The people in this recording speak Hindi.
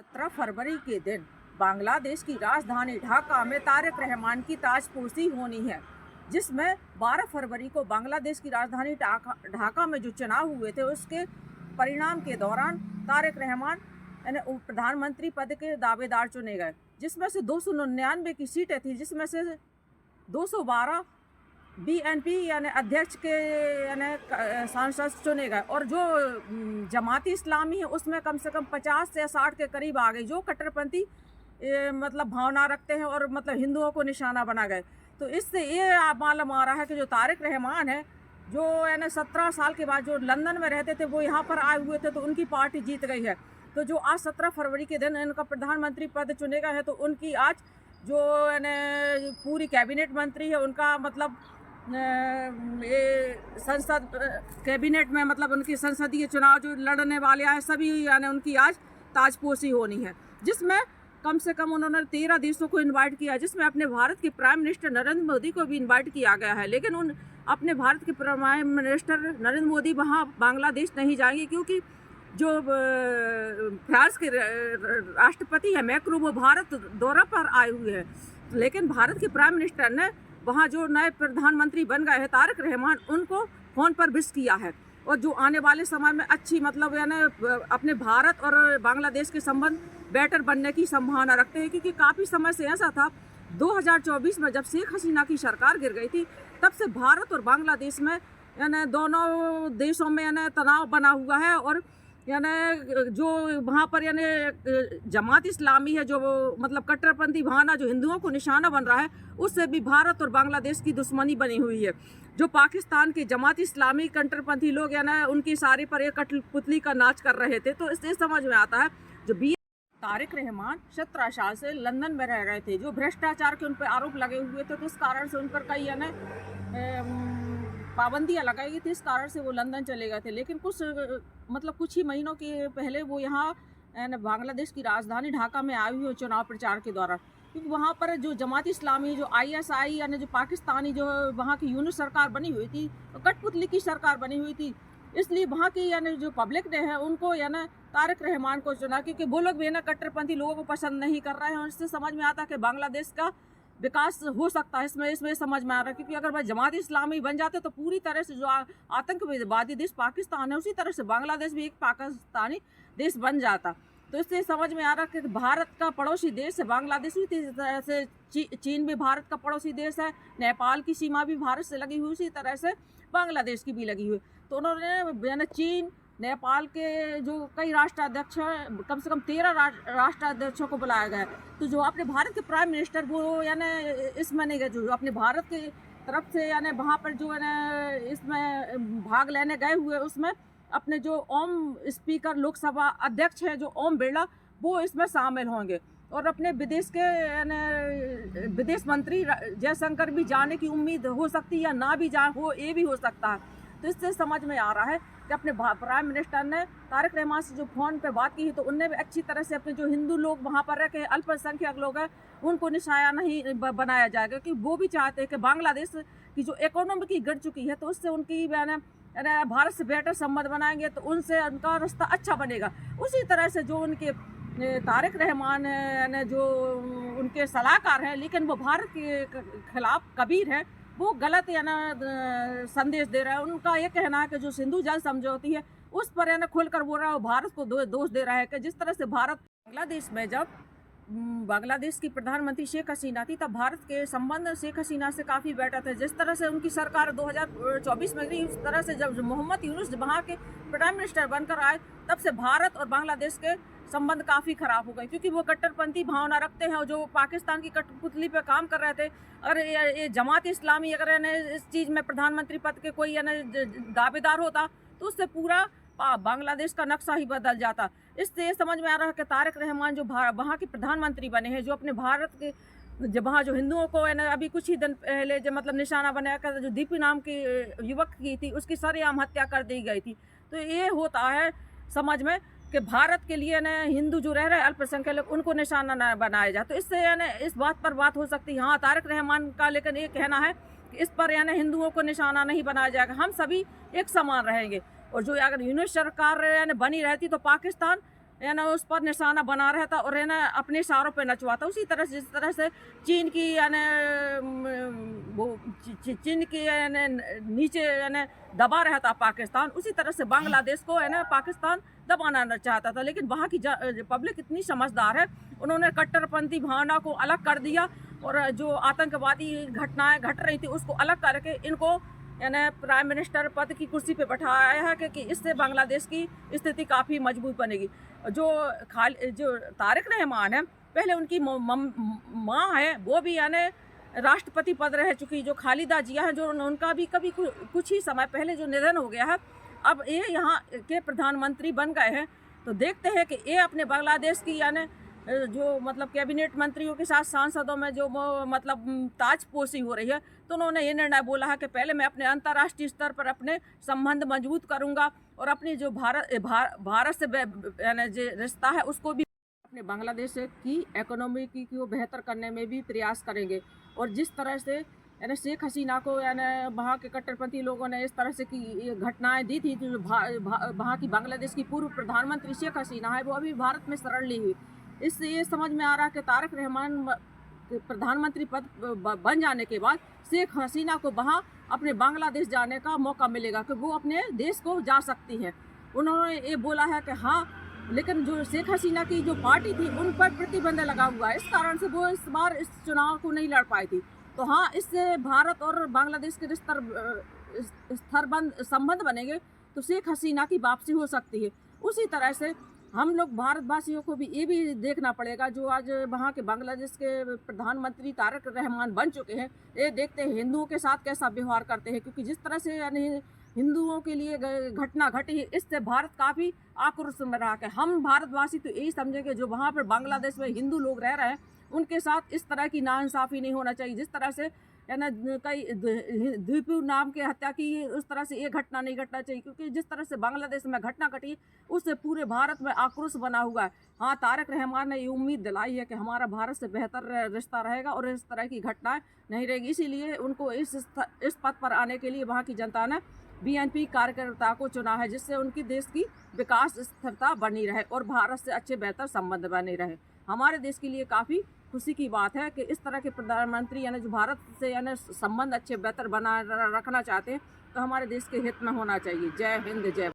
17 फरवरी के दिन बांग्लादेश की राजधानी ढाका में तारिक रहमान की ताजपोशी होनी है, जिसमें 12 फरवरी को बांग्लादेश की राजधानी ढाका में जो चुनाव हुए थे उसके परिणाम के दौरान तारिक रहमान प्रधानमंत्री पद के दावेदार चुने गए, जिसमें से 299 की सीटें थी, जिसमें से 212 बीएनपी यानी अध्यक्ष के सांसद चुने गए और जो जमाती इस्लामी है उसमें कम से कम 50 से 60 के करीब आ गई, जो कट्टरपंथी मतलब भावना रखते हैं और मतलब हिंदुओं को निशाना बना गए। तो इससे ये मालूम आ रहा है कि जो तारिक रहमान है, जो 17 साल के बाद जो लंदन में रहते थे वो यहाँ पर आए हुए थे, तो उनकी पार्टी जीत गई है। तो जो आज 17 फरवरी के दिन इनका प्रधानमंत्री पद चुने गए हैं, तो उनकी आज जो पूरी कैबिनेट मंत्री है उनका मतलब ये संसद कैबिनेट में मतलब उनकी संसदीय चुनाव जो लड़ने वाले हैं सभी यानी उनकी आज ताजपोशी होनी है, जिसमें कम से कम उन्होंने 13 देशों को इनवाइट किया, जिसमें अपने भारत के प्राइम मिनिस्टर नरेंद्र मोदी को भी इनवाइट किया गया है। लेकिन उन अपने भारत के प्राइम मिनिस्टर नरेंद्र मोदी वहाँ बांग्लादेश नहीं जाएंगे, क्योंकि जो फ्रांस के राष्ट्रपति है मैक्रों वो भारत दौरे पर आए हुए हैं। लेकिन भारत के प्राइम मिनिस्टर ने वहाँ जो नए प्रधानमंत्री बन गए हैं तारिक रहमान, उनको फ़ोन पर विश किया है और जो आने वाले समय में अच्छी मतलब यानी अपने भारत और बांग्लादेश के संबंध बेटर बनने की संभावना रखते हैं, क्योंकि काफ़ी समय से ऐसा था 2024 में जब शेख हसीना की सरकार गिर गई थी, तब से भारत और बांग्लादेश में यानी दोनों देशों में यानी तनाव बना हुआ है और यानी जो वहाँ पर यानी जमात इस्लामी है, जो मतलब कट्टरपंथी भावना जो हिंदुओं को निशाना बन रहा है, उससे भी भारत और बांग्लादेश की दुश्मनी बनी हुई है। जो पाकिस्तान के जमात इस्लामी कट्टरपंथी लोग यानी उनकी सारी पर एक कठपुतली का नाच कर रहे थे। तो इससे समझ में आता है जो तारिक रहमान 17 साल से लंदन में रह रहे थे, जो भ्रष्टाचार के उन पर आरोप लगे हुए थे, तो इस कारण से उन पर कई यानी पाबंदियाँ लगाई गई थी, इस कारण से वो लंदन चले गए थे। लेकिन कुछ ही महीनों के पहले वो यहाँ बांग्लादेश की राजधानी ढाका में आई हुई चुनाव प्रचार के दौरान, क्योंकि वहाँ पर जो जमात इस्लामी जो ISI यानी जो पाकिस्तानी जो वहाँ की यूनिट सरकार बनी हुई थी, कठपुतली की सरकार बनी हुई थी, इसलिए वहाँ की यानी जो पब्लिक ने है उनको यानी तारिक रहमान को चुना, क्योंकि वो लोग भी ना कट्टरपंथी लोगों को पसंद नहीं कर रहे हैं। और इससे समझ में आता है कि बांग्लादेश का विकास हो सकता है, इसमें समझ में आ रहा है। क्योंकि अगर भाई जमात इस्लामी बन जाते तो पूरी तरह से जो आतंकवादी देश पाकिस्तान है, उसी तरह से बांग्लादेश भी एक पाकिस्तानी देश बन जाता। तो इससे समझ में आ रहा है कि भारत का पड़ोसी देश है बांग्लादेश, उसी तरह से चीन भी भारत का पड़ोसी देश है, नेपाल की सीमा भी भारत से लगी हुई, उसी तरह से बांग्लादेश की भी लगी हुई। तो उन्होंने चीन नेपाल के जो कई राष्ट्राध्यक्ष हैं, कम से कम 13 राष्ट्राध्यक्षों को बुलाया गया है। तो जो अपने भारत के प्राइम मिनिस्टर वो यानी इसमें नहीं गए, जो अपने भारत की तरफ से यानी वहाँ पर जो है इसमें भाग लेने गए हुए, उसमें अपने जो ओम स्पीकर लोकसभा अध्यक्ष है जो ओम बिरला, वो इसमें शामिल होंगे। और अपने विदेश मंत्री जयशंकर भी जाने की उम्मीद हो सकती है, या ना भी जाए हो, ये भी हो सकता है। तो इससे समझ में आ रहा है कि अपने प्राइम मिनिस्टर ने तारिक रहमान से जो फ़ोन पे बात की है, तो उनने भी अच्छी तरह से अपने जो हिंदू लोग वहाँ पर रह के अल्पसंख्यक लोग हैं उनको निशाना नहीं बनाया जाएगा, क्योंकि वो भी चाहते हैं कि बांग्लादेश की जो इकोनॉमी की गिर चुकी है, तो उससे उनकी भारत से बेटर संबंध बनाएंगे तो उनसे उनका रास्ता अच्छा बनेगा। उसी तरह से जो उनके तारिक रहमान है जो उनके सलाहकार हैं, लेकिन वो भारत के खिलाफ कबीर है, वो गलत संदेश दे रहा है। उनका ये कहना है कि जो सिंधु जल समझौती है उस पर खुलकर बोल रहा है, भारत को दोष दे रहा है कि जिस तरह से भारत बांग्लादेश में जब बांग्लादेश की प्रधानमंत्री शेख हसीना थी, तब भारत के संबंध शेख हसीना से काफ़ी बेटर थे। जिस तरह से उनकी सरकार 2024 में गई, उस तरह से जब मोहम्मद यूनुस वहाँ के प्राइम मिनिस्टर बनकर आए, तब से भारत और बांग्लादेश के संबंध काफ़ी ख़राब हो गए, क्योंकि वो कट्टरपंथी भावना रखते हैं और जो पाकिस्तान की कठपुतली पे काम कर रहे थे। अगर ये जमात इस्लामी अगर इस चीज़ में प्रधानमंत्री पद के कोई दावेदार होता, तो उससे पूरा बांग्लादेश का नक्शा ही बदल जाता। इससे ये समझ में आ रहा है कि तारिक रहमान जो वहाँ के प्रधानमंत्री बने हैं, जो अपने भारत के जब वहाँ जो हिंदुओं को अभी कुछ ही दिन पहले जो मतलब निशाना बनाया कर जो दीपी नाम की युवक की थी, उसकी सरेआम हत्या कर दी गई थी। तो ये होता है समझ में कि भारत के लिए हिंदू जो रह रहे हैं अल्पसंख्यक लोग, उनको निशाना न बनाया जाए। तो इससे इस बात पर बात हो सकती है। हाँ, तारिक रहमान का लेकिन ये कहना है कि इस पर हिंदुओं को निशाना नहीं बनाया जाएगा, हम सभी एक समान रहेंगे। और जो अगर यूनिट सरकार बनी रहती तो पाकिस्तान है ना उस पर निशाना बना रहता और है ना अपने इशारों पे नचवाता। उसी तरह से जिस तरह से चीन की यानी वो चीन की यानी नीचे यानी दबा रहता पाकिस्तान, उसी तरह से बांग्लादेश को है ना पाकिस्तान दबाना चाहता था। लेकिन वहाँ की पब्लिक इतनी समझदार है, उन्होंने कट्टरपंथी भावना को अलग कर दिया और जो आतंकवादी घटनाएं घट रही थी उसको अलग करके इनको यानी प्राइम मिनिस्टर पद की कुर्सी पे बैठाया है कि इससे बांग्लादेश की स्थिति काफ़ी मजबूत बनेगी। जो तारिक रहमान है, पहले उनकी माँ है, वो भी यानी राष्ट्रपति पद रह चुकी, जो खालिदा जिया है, जो उनका भी कभी कुछ ही समय पहले जो निधन हो गया है, अब ये यहाँ के प्रधानमंत्री बन गए हैं। तो देखते हैं कि ये अपने बांग्लादेश की यानी जो मतलब कैबिनेट मंत्रियों के साथ सांसदों में जो मतलब ताजपोशी हो रही है, तो उन्होंने ये निर्णय बोला है कि पहले मैं अपने अंतर्राष्ट्रीय स्तर पर अपने संबंध मजबूत करूंगा और अपनी जो भारत से यानी जो रिश्ता है उसको भी अपने बांग्लादेश की इकोनॉमी को बेहतर करने में भी प्रयास करेंगे। और जिस तरह से यानी शेख हसीना को यानी वहाँ के कट्टरपंथी लोगों ने इस तरह से की घटनाएं दी थी, जो वहाँ की बांग्लादेश की पूर्व प्रधानमंत्री शेख हसीना है, वो अभी भारत में शरण ली हुई। इससे ये समझ में आ रहा है कि तारिक रहमान प्रधानमंत्री पद बन जाने के बाद शेख हसीना को वहाँ अपने बांग्लादेश जाने का मौका मिलेगा कि वो अपने देश को जा सकती है। उन्होंने ये बोला है कि हाँ, लेकिन जो शेख हसीना की जो पार्टी थी उन पर प्रतिबंध लगा हुआ है, इस कारण से वो इस बार इस चुनाव को नहीं लड़ पाई थी। तो हाँ, इससे भारत और बांग्लादेश के संबंध बनेंगे तो शेख हसीना की वापसी हो सकती है। उसी तरह से हम लोग भारतवासियों को भी ये भी देखना पड़ेगा, जो आज वहाँ के बांग्लादेश के प्रधानमंत्री तारिक रहमान बन चुके हैं, ये देखते हैं हिंदुओं के साथ कैसा व्यवहार करते हैं। क्योंकि जिस तरह से यानी हिंदुओं के लिए घटना घटी है, इससे भारत काफ़ी आक्रोश में रहा है। हम भारतवासी तो यही समझेंगे जो वहाँ पर बांग्लादेश में हिंदू लोग रह रहे हैं उनके साथ इस तरह की नाइंसाफ़ी नहीं होना चाहिए। जिस तरह से है ना कई द्वीपू नाम के हत्या की, उस तरह से ये घटना नहीं घटना चाहिए। क्योंकि जिस तरह से बांग्लादेश में घटना घटी उससे पूरे भारत में आक्रोश बना हुआ है। हाँ, तारिक रहमान ने ये उम्मीद दिलाई है कि हमारा भारत से बेहतर रिश्ता रहेगा और इस तरह की घटनाएं नहीं रहेगी। इसीलिए उनको इस पद पर आने के लिए वहाँ की जनता ने बीएनपी कार्यकर्ता को चुना है, जिससे उनकी देश की विकास स्थिरता बनी रहे और भारत से अच्छे बेहतर संबंध बने रहे। हमारे देश के लिए काफ़ी खुशी की बात है कि इस तरह के प्रधानमंत्री यानी जो भारत से यानी संबंध अच्छे बेहतर बना रखना चाहते हैं, तो हमारे देश के हित में होना चाहिए। जय हिंद, जय।